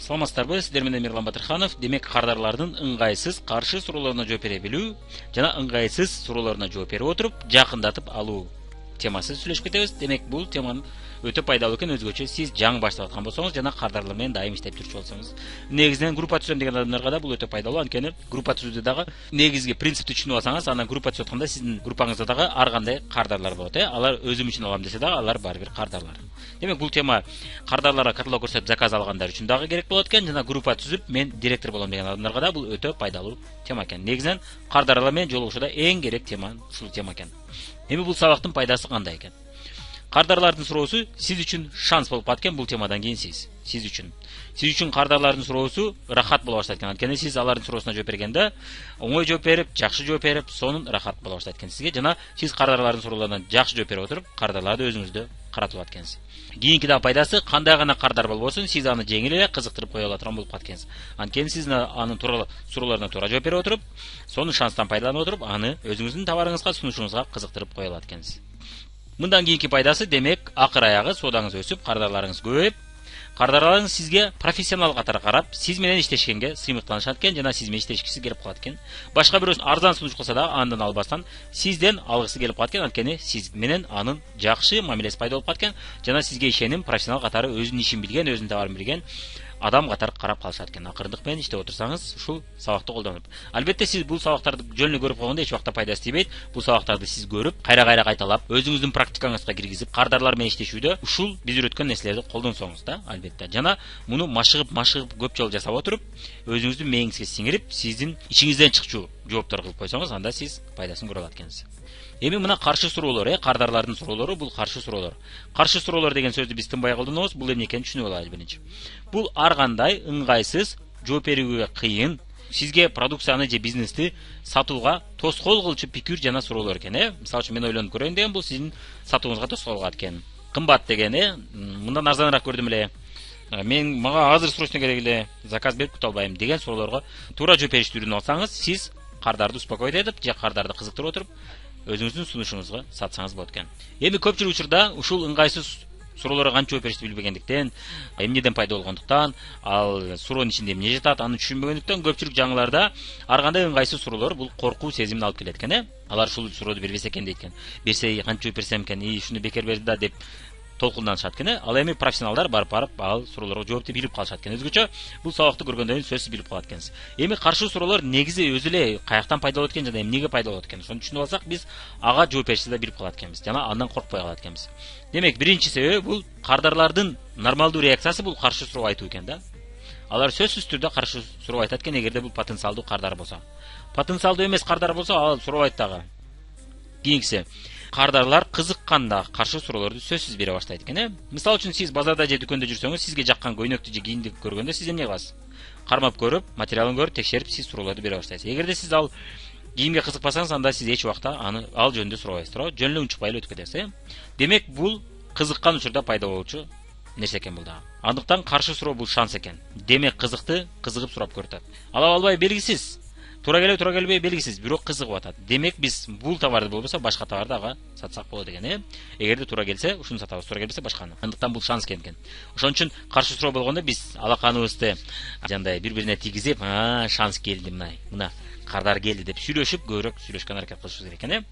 Саламатсыздарбы, сиздер менен Мирлан Батырханов. Демек, кардарлардын ыңгайсыз каршы суроолоруна жооп бере билүү жана ыңгайсыз суроолоруна жооп берип отуруп жакындатып алуу темасы сүйлөшүп кетебиз. Демек, бул теманын өтө пайдалуу экен. Өзгөчө сиз жаңы баштап аткан болсоңуз жана кардарлар менен дайым иштеп жүрчү болсоңуз, негизинен группа түзөм деген адамдарга да бул өтө пайдалуу. Анткени группа түзүүдө дагы негизги принципти түшүнүп алсаңыз, анан группа түзүп атканда сиздин группаңызда дагы ар кандай кардарлар болот. Алар өзүм үчүн алам десе дагы алар баары бир кардарлар. Демек, бул тема кардарларга каталог көрсөтүп заказ алгандар үчүн дагы керек болот экен, жана группа түзүп мен директор болом деген адамдарга да бул өтө пайдалуу тема экен. Негизинен кардарлар менен жолугушууда эң керек тема ушул тема экен. Эми бул сабактын пайдасы кандай экен? Кардарлардын суроосу сиз үчүн шанс болуп калат экен. Бул темадан кийин сиз үчүн кардарлардын суроосу рахат боло баштайт экен. Анткени сиз алардын суроосуна жооп бергенде оңой жооп берип, жакшы жооп берип, сонун рахат боло баштайт экен сизге. Жана сиз кардарлардын суроолоруна жакшы жооп берип отуруп, кардарларды өзүңүздө каратып алат экенсиз. Кийинки да пайдасы, кандай гана кардар болбосун, сиз аны жеңил эле кызыктырып кое алатырган болуп калат экенсиз. Анткени сиз анын суроолоруна туура жооп берип отуруп, сонун шанстан пайдаланып отуруп, аны өзүңүздүн товарыңызга, сунушуңузга кызыктырып кое алат экенсиз. Мындан кийинки пайдасы, демек, акыр аягы соодаңыз өсүп, кардарларыңыз көбөйүп, кардарларыңыз сизге профессионал катары карап, сиз менен иштешкенге сыймыктанышат экен, жана сиз менен иштешкиси келип калат экен. Башка бирөө арзан сунуш кылса да, андан албастан сизден алгысы келип калат экен. Анткени сиз менен анын жакшы мамилеси пайда болуп калат экен, жана сизге ишеним, профессионал катары өзүнүн ишин билген, өзүнүн товарын билген адам катары карап калышат экен. Акырындык менен иштеп отурсаңыз, ушул сабакты колдонуп. Албетте сиз бул сабактарды жөн эле көрүп койгондо эч убакта пайдасы тийбейт. Бул сабактарды сиз көрүп, кайра кайталап, өзүңүздүн практикаңызга киргизип, кардарлар менен иштешүүдө ушул биз үйрөткөн нерселерди колдонсоңуз да, албетте. Жана муну машыгып көп жолу жасап отуруп, өзүңүздүн мээңизге сиңирип, сиздин ичиңизден чыкчу жооптор кылып койсоңуз, анда сиз пайдасын көрө алат экенсиз. Эми мына каршы суроолор, кардарлардын суроолору, бул каршы суроолор. Каршы суроолор деген сөздү биз тынбай колдонобуз. Бул эмне экенин түшүнүп алайлы биринчи. Бул ар кандай ыңгайсыз, жооп берүүгө кыйын, сизге продукцияны же бизнести сатууга тоскоол кылчу пикир жана суроолор экен. Мисалы үчүн мен ойлонуп көрөйүн деген, бул сиздин сатууңузга тоскоол кылат экен. Кымбат деген, мындан арзаныраак көрдүм эле. Мага азыр срочно керек эле, заказ берип күтө албайм деген суроолорго туура жооп беришти үйрөнүп алсаңыз, сиз кардарды успокоить этип, же кардарды кызыктырып отуруп, өзүңүздүн сунушуңузга сатсаңыз болот экен. Эми көпчүлүк учурда ушул ыңгайсыз суроолорго кантип жооп беришти билбегендиктен, эмнеден пайда болгондуктан, ал суроонун ичинде эмне жатат, аны түшүнбөгөндүктөн көпчүлүк жаңыларда ар кандай ыңгайсыз суроолор бул коркуу сезимин алып келет экен. Алар ушул суроону бербесе экен дейт экен. Берсе кантип жооп берсем экен, ушуну бекер берди да деп толкунданышат экен. Ал эми профессионалдар барып ал суроолорго жоопты билип калышат экен. Өзгөчө бул сабакты көргөндөн кийин сөзсүз билип калат экенсиз. Эми каршы суроолор негизи өзү эле каяктан пайда болот экен жана эмнеге пайда болот экен, ошону түшүнүп алсак, биз ага жооп беришти да билип калат экенбиз жана андан коркпой калат экенбиз. Демек, биринчи себеби бул кардарлардын нормалдуу реакциясы бул каршы суроо айтуу экен да. Алар сөзсүз түрдө каршы суроо айтат экен, эгерде бул потенциалдуу кардар болсо. Потенциалдуу эмес кардар болсо, ал сурообайт дагы. Кийинкиси, кардарлар кызыкканда каршы суроолорду сөзсүз бере баштайт экен. Мисалы үчүн сиз базарда же дүкөндө жүрсөңүз, сизге жаккан көйнөктү же кийимди көргөндө сиз эмне кыласыз? Кармап көрүп, материалын көрүп, текшерип, сиз суроолорду бере баштайсыз. Эгерде сиз ал кийимге кызыкпасаңыз, анда сиз эч убакта аны ал жөнүндө сурабайсыз, туура? Жөн эле унчукпай эле өтүп кетесиз. Демек, бул кызыккан учурда пайда болчу нерсе экен бул да. Андыктан каршы суроо бул шанс экен. Демек, кызыгып сурап көрүп атат. Алып албай белгисиз. Туура келбей белгисиз, бирок кызыгып атат. Демек, биз бул товарды болбосо башка товарды ага сатсак болот экен. Эгерде туура келсе, ушуну сатабыз, туура келбесе башканы. Андыктан бул шанс экен. Ошон үчүн каршы суроо болгондо биз алаканыбызды жандай бири-бирине тийгизип, шанс келди, мына кардар келди деп сүйлөшүп, көбүрөөк сүйлөшкөн аракет кылышыбыз керек экен.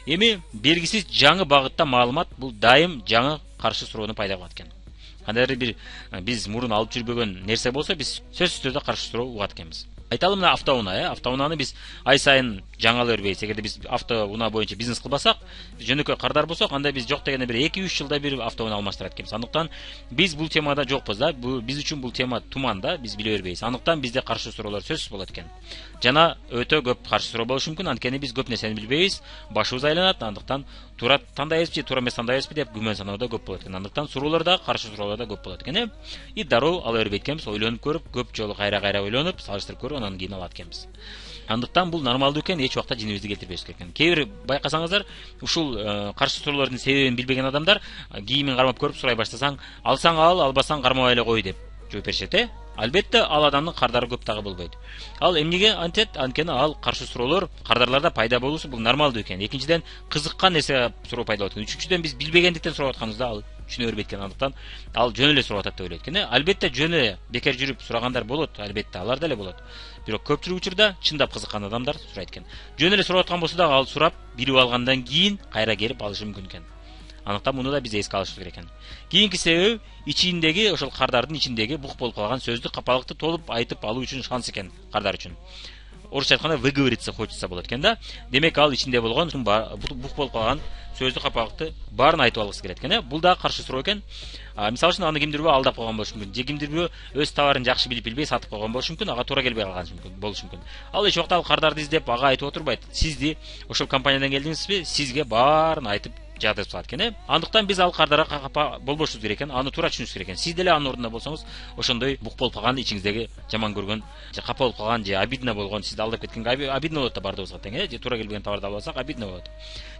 Эми белгисиз жаңы багытта маалымат бул дайым жаңы каршы суроону пайда кылат экен. Кандайдыр бир биз мурун алып жүрбөгөн нерсе болсо, биз сөзсүз түрдө каршы суроо угат экенбиз. Айталы мына автоунаа биз ай сайын жаңылы бербейбиз. Эгерде биз автоунаа боюнча бизнес кылбасак, жөнөкөй кардар болсок, анда биз жок дегенде бир 2-3 жылда бир автоунаа алмаштырат экенбиз. Андыктан биз бул темада жокпуз да. Биз үчүн бул тема туман да, биз биле бербейбиз. Андыктан бизде каршы суроолор сөзсүз болот экен. Жана өтө көп каршы суроо болушу мүмкүн. Анткени биз көп нерсени билбейбиз, башыбыз айланат. Андыктан туура тандайбызбы же туура эмес тандайбызбы деп күмөн саноодо көп болот экен. Андыктан суроолор да, каршы суроолор да көп болот экен. И дароо ала бербейт экенбиз, ойлонуп көрүп, көп жолу кайра ойлонуп, салыштырып көрүп, анан кийин алат экенбиз. Андыктан бул нормалдуу экен, эч убакта жинибизди келтирбеш керек экен. Кээ бир байкасаңыздар, ушул каршы суроолордун себебин билбеген адамдар кийимин кармап көрүп сурай баштасаң, алсаң ал, албасаң кармабай эле кой деп жооп беришет. Албетте ал адамдын кардары көп дагы болбойт. Ал эмнеге антет? Анткени ал каршы суроолор кардарларда пайда болуусу бул нормалдуу экен. Экинчиден кызыккан нерсе суроо пайда болот экен. Үчүнчүдөн биз билбегендиктен сурап атканыбызда ал түшүнө бербейт экен. Андыктан ал жөн эле сурап атат деп ойлойт экен. Албетте жөн эле бекер жүрүп сурагандар болот, албетте алар деле болот. Бирок көпчүлүк учурда чындап кызыккан адамдар сурайт экен. Жөн эле сурап аткан болсо дагы ал сурап билип алгандан кийин кайра келип алышы мүмкүн экен. Андыктан муну да биз эске алышыбыз керек экен. Кийинки себеби ичиндеги ошол кардардын ичиндеги бук болуп калган сөздү капалыкты толуп айтып алуу үчүн шанс экен кардар үчүн. Орусча айтканда выговориться хочется болот экен да. Демек ал ичинде болгон бук болуп калган сөздү капалыкты баарын айтып алгысы келет экен. Бул да каршы суроо экен. Мисалы үчүн аны кимдирбөө алдап койгон болушу мүмкүн. Же кимдирбөө өз товарын жакшы билип билбей сатып койгон болушу мүмкүн. Ага туура келбей калган болушу мүмкүн. Ал эч убакта ал кардарды издеп ага айтып отурбайт. Сизди ошол компаниядан келдиңизби? Сизге баарын айтып жардам кылат экен. Андыктан биз ал кардарга капа болбошубуз керек экен. Аны туура түшүнүшүбүз керек экен. Сиз деле анын ордунда болсоңуз, ошондой бук болуп калган, ичиңиздеги жаман көргөн, же капа болуп калган, же обидно болгон, сизди алдап кеткенге обидно болот да бардыгыбызга тең, же туура келбеген товарды алып алсак обидно болот.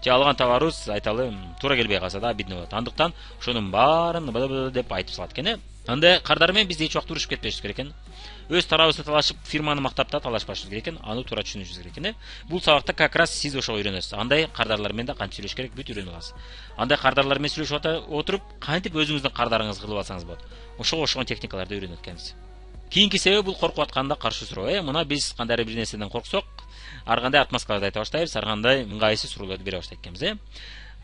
Же алган товарыбыз айталы туура келбей калса да обидно болот. Андыктан ошонун баарын деп айтып салат экен. Андай кардар менен биз эч убакта урушуп кетпешибиз керек экен. Өз тарабыбызды талашып, фирманы мактап да талашпашыбыз керек экен. Аны туура түшүнүшүбүз керек экен. Бул сабакта как раз сиз ошого үйрөнөсүз. Андай кардарлар менен да кантип сүйлөшүш керек, бүт үйрөнүп аласыз. Андай кардарлар менен сүйлөшүп отуруп, кантип өзүңүздүн кардарыңызды кылып алсаңыз болот. Ошого окшогон техникаларды үйрөнөт экенбиз. Кийинки себеби бул коркуп атканда каршы суроо. Мына биз кандайдыр бир нерседен корксок, ар кандай отмазкаларды айта баштайбыз, ар кандай ыңгайсыз суроолорду бере баштайт экенбиз.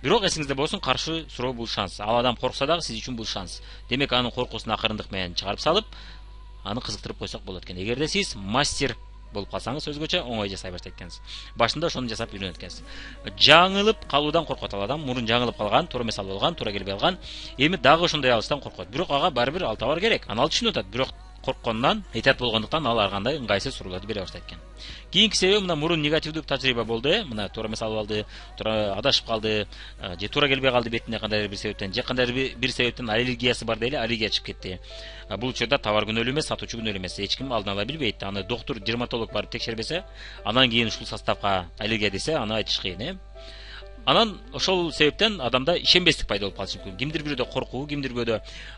Бирок эсиңизде болсун, каршы суроо бул шанс. Ал адам коркса дагы сиз үчүн бул шанс. Демек анын коркуусун акырындык менен чыгарып салып, аны кызыктырып койсок болот экен. Эгерде сиз мастер болуп калсаңыз, өзгөчө оңой жасай баштайт экенсиз. Башында ошону жасап үйрөнөт экенсиз. Жаңылып калуудан коркот ал адам. Мурун жаңылып калган, туура эмес болгон, туура келбей калган. Эми дагы ошондой алыштан коркот. Бирок ага баары бир ал товар керек. Аны ал түшүнүп атат. Бирок корккондон, этият болгондуктан ал ар кандай ыңгайсыз суроолорду бере баштайт экен. Кийинки себеби мына мурун негативдүү тажрыйба болду, мына туура эмес алып алды, туура адашып калды, же туура келбей калды бетине кандайдыр бир себептен, же кандайдыр бир себептен аллергиясы бар дейли, аллергия чыгып кетти. Бул учурда товар күнөөлүү эмес, сатуучу күнөөлүү эмес. Эч ким алдын ала билбейт. Аны доктур, дерматолог барып текшербесе, анан кийин ушул составка аллергия десе, аны айтыш кыйын. Анан ошол себептен адамда ишенбестик пайда болуп калышы мүмкүн. Кимдир бирөөдө коркуу, кимдир бирөөдө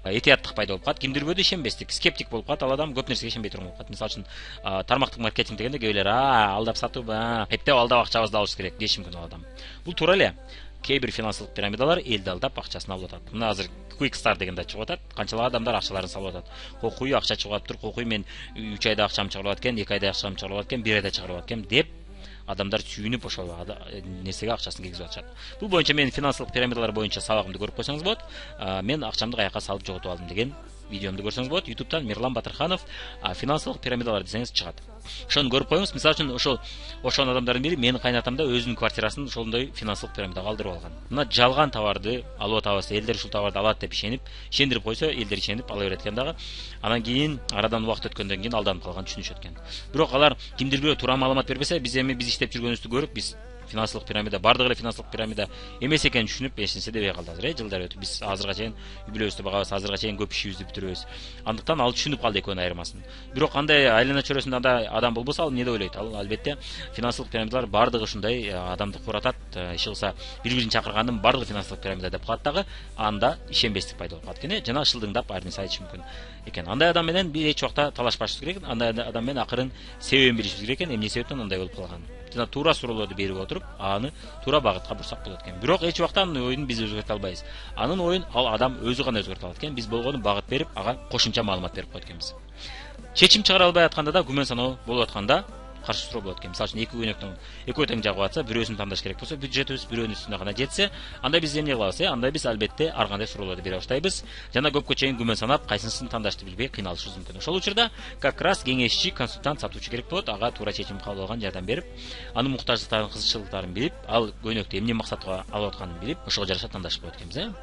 этияттык пайда болуп калат, кимдир бирөөдө ишенбестик, скептик болуп калат. Ал адам көп нерсеге ишенбей турган болуп калат. Мисалы үчүн тармактык маркетинг дегенде кээ бирлер алдап сатып, эптеп алдап акчабызды алыш керек деши мүмкүн ал адам. Бул туура эле. Кээ бир финансылык пирамидалар элди алдап акчасын алып атат. Мына азыр Quick Start дегенде чыгып атат. Канчалык адамдар акчаларын салып атат. Кокуй акча чыгып атыптыр, кокуй мен 3 айда акчам чыгарып аткан, 2 айда акчам чыгарып аткан, 1 айда чыгарып аткан деп адамдар сүйүнүп ошол нерсеге акчасын киргизип атышат. Бул боюнча мен финансылык пирамидалар боюнча сабагымды көрүп койсоңуз болот. Мен акчамды каяка салып жоготуп алдым деген видеомду көрсөңүз болот. YouTube'дан Мирлан Батырханов финансылык пирамидалар десеңиз чыгат. Ошону көрүп коюңуз. Мисалы үчүн ошол адамдардын бири менин кайнатам да өзүнүн квартирасын ошондой финансылык пирамидага алдырып алган. Мына жалган товарды алып атабыз, элдер ушул товарды алат деп ишендирип койсо, элдер ишенип ала берет экен дагы. Анан кийин арадан убакыт өткөндөн кийин алданып калган түшүнүшөт экен. Бирок алар кимдир бирөө туура маалымат бербесе, биз иштеп жүргөнүбүздү көрүп, биз финансылык пирамида бардыгы эле финансылык пирамида эмес экенин түшүнүп эч нерсе дебей калды азыр. Жылдар өтүп биз азырга чейин юбилейибизди багабыз, азырга чейин көп ишибизди бүтүрөбүз. Андыктан ал түшүнүп калды экөөнүн айырмасын. Бирок андай айлана чөйрөсүндө андай адам болбосо, ал эмне деп ойлойт? Ал албетте финансылык пирамидалар бардыгы ушундай адамды куратат, иш кылса бири-бирин чакыргандын бардыгы финансылык пирамида деп калат дагы, анда ишенбестик пайда болуп калат экен. Жана шылдыңдап ар нерсе айтышы мүмкүн экен. Андай адам менен биз эч убакта талашпашыбыз керек. Андай адам менен акырын себебин билишибиз керек экен, эмне себептен андай болуп калган. Жана туура суроолорду берип отуруп, аны туура багытка бурсак болот экен. Бирок эч убакта анын оюн биз өзгөртө албайбыз. Анын оюн ал адам өзү гана өзгөртө алат экен. Биз болгону багыт берип, ага кошумча маалымат берип коет экенбиз. Чечим чыгара албай атканда да күмөн саноо болуп атканда каршы суроо болот экен. Мисалы үчүн экөө тең жагып атса, бирөөсүн тандаш керек болсо, бюджетибиз бирөөнүн үстүнө гана жетсе, анда биз эмне кылабыз? Анда биз албетте ар кандай суроолорду бере баштайбыз. Жана көпкө чейин күмөн санап, кайсынысын тандашты билбей кыйналышыбыз мүмкүн. Ошол учурда как раз кеңешчи, консультант, сатуучу керек болот. Ага туура чечим кабыл алган жардам берип, анын муктаждыктарын, кызыкчылыктарын билип, ал көйнөктү эмне максатка алып атканын билип, ошого жараша тандашып коет экенбиз.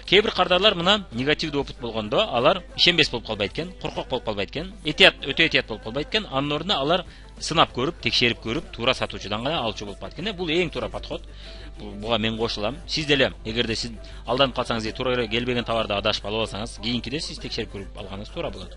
Кээ бир кардарлар мына негативдүү опыт болгондо алар ишенбес болуп калбайт экен, коркок болуп калбайт экен, өтө этият болуп калбайт экен. Анын ордуна алар сынап көрүп, текшерип көрүп, туура сатуучудан гана алчу болуп калат экен. Бул эң туура подход. Буга мен кошулам. Сиз деле эгерде сиз алданып калсаңыз же туура келбеген товарды адашып алып алсаңыз, кийинкиде сиз текшерип көрүп алганыңыз туура болот.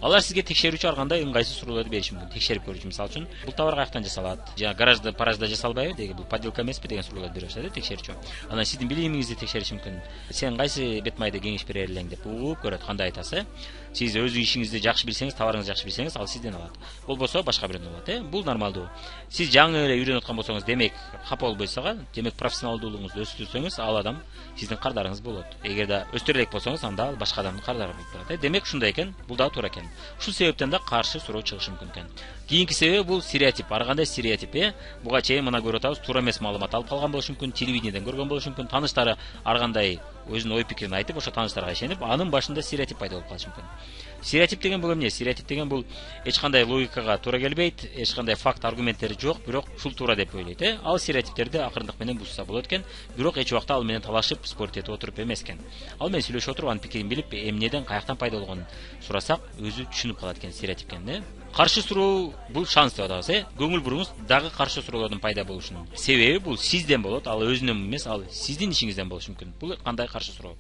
Алар сизге текшерүүчү ар кандай ыңгайсыз суроолорду бериши мүмкүн. Текшерип көрүүчү, мисалы үчүн, бул товар каяктан жасалат? Жана гаражда, паражда жасалбайбы деги, бул подделка эмеспи деген суроолорду берип атат, текшерүүчү. Анан сиздин билимиңизди текшериши мүмкүн. Сен кайсы бет майды кеңеш берер элең деп угуп көрөт, кандай айтасыз, Сиз өз ишиңизди жакшы билсеңиз, товарыңызды жакшы билсеңиз, ал сизден алат. Болбосо башка бирөөнөн алат, Бул нормалдуу. Сиз жаңы эле үйрөнүп аткан болсоңуз, демек капа болбойсуз, демек профессионалдуулугуңузду өстүрсөңүз, ал адам сиздин кардарыңыз болот. Эгерде өстүрө элек болсоңуз, анда ал башка адамдын кардары болуп калат. Демек ушундай экен, бул да туура экен. Ушул себептен да каршы суроо чыгышы мүмкүн экен. Кийинки себеби бул стереотип. Ар кандай стереотип, Буга чейин мына көрүп атабыз, туура эмес маалымат алып калган болушу мүмкүн, телевидениеден көргөн болушу мүмкүн, тааныштары ар кандай өзүнүн ой пикирин айтып, ошо тааныштарга ишенип, анын башында стереотип пайда болуп калышы мүмкүн. Стереотип деген бул эмне? Стереотип деген бул эч кандай логикага туура келбейт, эч кандай факт, аргументтери жок, бирок ушул туура деп ойлойт, Ал стереотиптерди акырындык менен бузса болот экен, бирок эч убакта ал менен талашып, спорт этип отуруп эмес экен. Ал менен сүйлөшүп отуруп, анын пикирин билип, эмнеден, каяктан пайда болгонун сурасак, өзү түшүнүп калат экен стереотип экен, Каршы суроо бул шанс деп атабыз, Көңүл буруңуз дагы каршы суроолордун пайда болушунун себеби бул сизден болот, ал өзүнөн эмес, ал сиздин ишиңизден болушу мүмкүн. Бул кандай каршы суроо?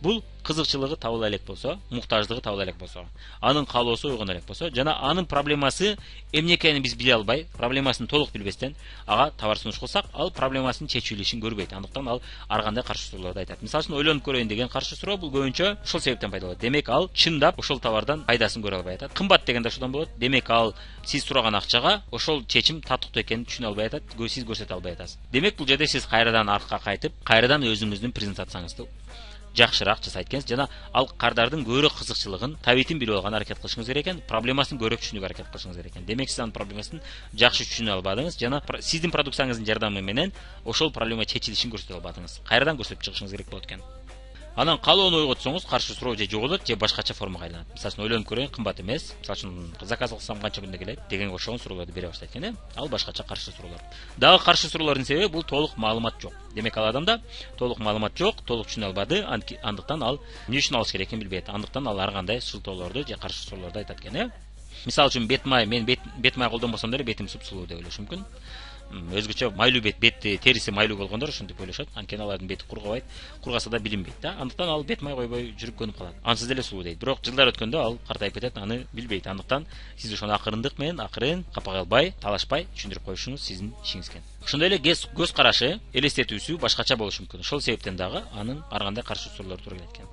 Бул кызыкчылыгы табыла элек болсо, муктаждыгы табыла элек болсо, анын каалоосу ойгоно элек болсо, жана анын проблемасы эмне экенин биз биле албай, проблемасын толук билбестен ага товар сунуш кылсак, ал проблемасын чечилишин көрбөйт. Андыктан ал ар кандай каршы суроолорду айтат. Мисалы үчүн ойлонуп көрөйүн деген каршы суроо бул көбүнчө ушул себептен пайда болот. Демек ал чындап ошол товардан пайдасын көрө албай атат. Кымбат деген да ушудан болот. Демек ал сиз сураган акчага ошол чечим татыктуу экенин түшүнө албай атат, сиз көрсөтө албай атасыз. Демек бул жерде сиз кайрадан артка кайтып, кайрадан өзүңүздүн презентацияңызды жакшыраак жасайт экенсиз, жана ал кардардын көбүрөөк кызыкчылыгын, табитин билип алганга аракет кылышыңыз керек экен, проблемасын көрөп түшүнүүгө аракет кылышыңыз керек экен. Демек сиз анын проблемасын жакшы түшүнө албадыңыз, жана сиздин продукцияңыздын жардамы менен ошол проблема чечилишин көрсөтө албадыңыз. Кайрадан көрсөтүп чыгышыңыз керек болот экен. Анан каалоону ойготсоңуз, каршы суроо же жоголот, же башкача формага айланат. Мисалы үчүн ойлонуп көрөйүн, кымбат эмес, мисалы үчүн заказ кылсам канча күндө келет дегенге окшогон суроолорду бере баштайт экен, Ал башкача каршы суроолор. Дагы каршы суроолордун себеби бул толук маалымат жок. Демек ал адамда толук маалымат жок, толук түшүнө албады, андыктан ал эмне үчүн алыш керекин билбейт. Андыктан ал ар кандай шылтоолорду же каршы суроолорду айтат экен, Мисалы үчүн бет май, мен бет май колдонбосом деле бетим суп-сулуу деп ойлошу мүмкүн. Өзгөчө майлуу бетти териси майлуу болгондор ошентип ойлошот. Анткени алардын бети кургабайт, кургаса да билинбейт да. Андыктан ал бет май койбой жүрүп көнүп калат. Ансыз деле сулуу дейт. Бирок жылдар өткөндө ал картайып кетет, аны билбейт. Андыктан сиз ошону акырындык менен, акырын, капа кылбай, талашпай түшүндүрүп коюшуңуз сиздин ишиңиз экен. Ошондой эле көз карашы, элестетүүсү башкача болушу мүмкүн. Ошол себептен дагы анын ар кандай каршы суроолору туура келет экен.